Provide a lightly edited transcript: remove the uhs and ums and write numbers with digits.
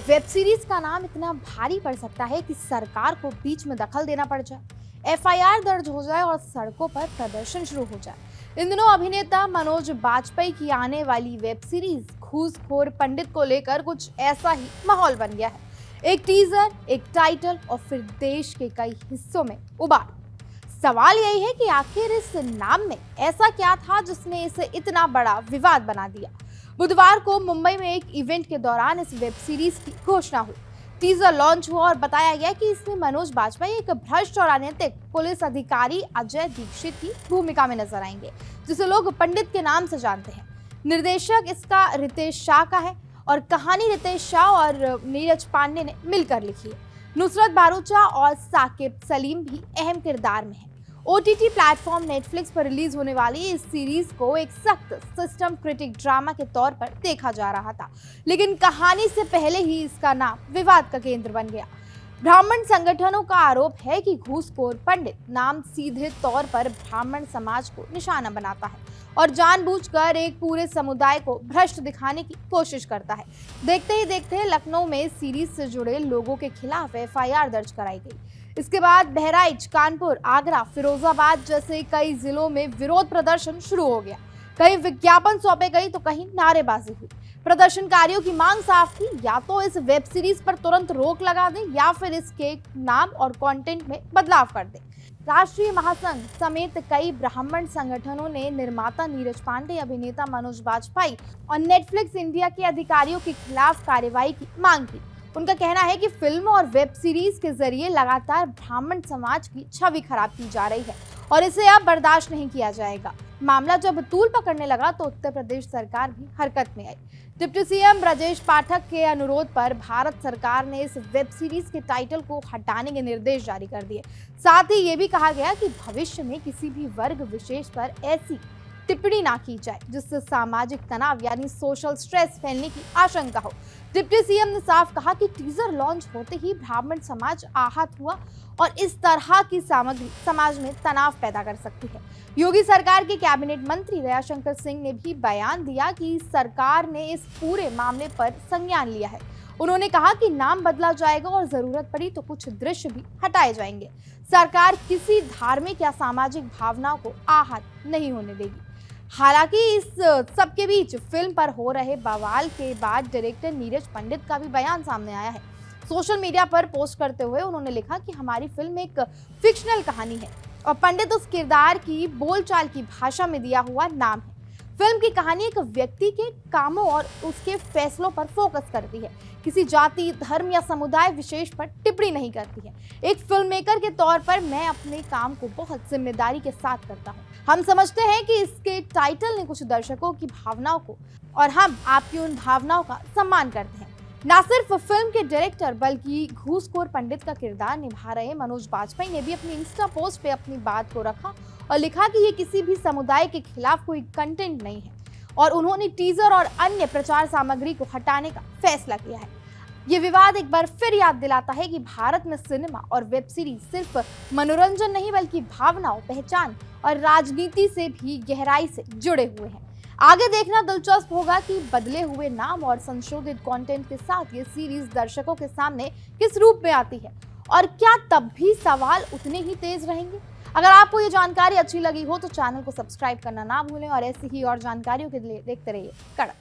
Web series का नाम इतना भारी पड़ सकता है कि सरकार को बीच में दखल देना पड़ जाए, एफआईआर दर्ज हो जाए और सड़कों पर प्रदर्शन शुरू हो जाए। इन दिनों अभिनेता मनोज बाजपेयी की आने वाली वेब सीरीज घूसखोर पंडित को लेकर कुछ ऐसा ही माहौल बन गया है। एक टीजर, एक टाइटल और फिर देश के कई हिस्सों में उबाल। सवाल यही है कि आखिर इस नाम में ऐसा क्या था जिसने इसे इतना बड़ा विवाद बना दिया। बुधवार को मुंबई में एक इवेंट के दौरान इस वेब सीरीज की घोषणा हुई। टीजर लॉन्च हुआ और बताया गया कि इसमें मनोज बाजपेयी एक भ्रष्ट और अनैतिक पुलिस अधिकारी अजय दीक्षित की भूमिका में नजर आएंगे, जिसे लोग पंडित के नाम से जानते हैं। निर्देशक इसका रितेश शाह का है और कहानी रितेश शाह और नीरज पांडे ने मिलकर लिखी है। नुसरत भारूचा और साकिब सलीम भी अहम किरदार में हैं। ओटीटी प्लेटफॉर्म नेटफ्लिक्स पर रिलीज होने वाली इस सीरीज को एक सख्त सिस्टम क्रिटिक ड्रामा के तौर पर देखा जा रहा था, लेकिन कहानी से पहले ही इसका नाम विवाद का केंद्र बन गया। ब्राह्मण संगठनों का आरोप है कि घूसखोर पंडित नाम सीधे तौर पर ब्राह्मण समाज को निशाना बनाता है और जानबूझकर एक पूरे समुदाय को भ्रष्ट दिखाने की कोशिश करता है। देखते ही देखते लखनऊ में सीरीज से जुड़े लोगों के खिलाफ एफआईआर दर्ज कराई गई। इसके बाद बहराइच, कानपुर, आगरा, फिरोजाबाद जैसे कई जिलों में विरोध प्रदर्शन शुरू हो गया। कहीं विज्ञापन सौंपे गई तो कहीं नारेबाजी हुई। प्रदर्शनकारियों की मांग साफ थी, या तो इस वेब सीरीज पर तुरंत रोक लगा दें या फिर इसके नाम और कंटेंट में बदलाव कर दें। राष्ट्रीय महासंघ समेत कई ब्राह्मण संगठनों ने निर्माता नीरज पांडे, अभिनेता मनोज बाजपेयी और नेटफ्लिक्स इंडिया के अधिकारियों के खिलाफ कार्रवाई की मांग की। उनका कहना है कि फिल्म और वेब सीरीज के जरिए लगातार ब्राह्मण समाज की छवि खराब की जा रही है और इसे अब बर्दाश्त नहीं किया जाएगा। मामला जब तूल पकड़ने लगा तो उत्तर प्रदेश सरकार भी हरकत में आई। डिप्टी सीएम ब्रजेश पाठक के अनुरोध पर भारत सरकार ने इस वेब सीरीज के टाइटल को हटाने के निर्देश जारी कर दिए। साथ ही ये भी कहा गया कि भविष्य में किसी भी वर्ग विशेष पर ऐसी टिप्पणी ना की जाए जिससे सामाजिक तनाव यानी सोशल स्ट्रेस फैलने की आशंका हो। डिप्टी सीएम ने साफ कहा कि टीजर लॉन्च होते ही ब्राह्मण समाज आहत हुआ और इस तरह की सामग्री समाज में तनाव पैदा कर सकती है। योगी सरकार के कैबिनेट मंत्री दयाशंकर सिंह ने भी बयान दिया कि सरकार ने इस पूरे मामले पर संज्ञान लिया है। उन्होंने कहा कि नाम बदला जाएगा और जरूरत पड़ी तो कुछ दृश्य भी हटाए जाएंगे। सरकार किसी धार्मिक या सामाजिक भावनाओं को आहत नहीं होने देगी। हालांकि इस सबके बीच फिल्म पर हो रहे बवाल के बाद डायरेक्टर नीरज पंडित का भी बयान सामने आया है। सोशल मीडिया पर पोस्ट करते हुए उन्होंने लिखा कि हमारी फिल्म एक फिक्शनल कहानी है और पंडित उस किरदार की बोलचाल की भाषा में दिया हुआ नाम है। फिल्म की कहानी एक व्यक्ति के कामों और उसके फैसलों पर फोकस करती है, किसी जाति, धर्म या समुदाय विशेष पर टिप्पणी नहीं करती है। एक फिल्ममेकर के तौर पर मैं अपने काम को बहुत जिम्मेदारी के साथ करता हूँ। हम समझते हैं कि इसके टाइटल ने कुछ दर्शकों की भावनाओं को और हम आपकी उन भावनाओं का सम्मान करते हैं। न सिर्फ फिल्म के डायरेक्टर बल्कि घूसखोर पंडित का किरदार निभा रहे मनोज बाजपेयी ने भी अपनी इंस्टा पोस्ट पे अपनी बात को रखा और लिखा कि ये किसी भी समुदाय के खिलाफ कोई कंटेंट नहीं है और उन्होंने टीजर और अन्य प्रचार सामग्री को हटाने का फैसला किया है। ये विवाद एक बार फिर याद दिलाता है कि भारत में सिनेमा और वेब सीरीज सिर्फ मनोरंजन नहीं बल्कि भावनाओं, पहचान और राजनीति से भी गहराई से जुड़े हुए हैं। आगे देखना दिलचस्प होगा कि बदले हुए नाम और संशोधित कंटेंट के साथ ये सीरीज दर्शकों के सामने किस रूप में आती है और क्या तब भी सवाल उतने ही तेज रहेंगे। अगर आपको ये जानकारी अच्छी लगी हो तो चैनल को सब्सक्राइब करना ना भूलें और ऐसी ही और जानकारियों के लिए देखते रहिए कड़क।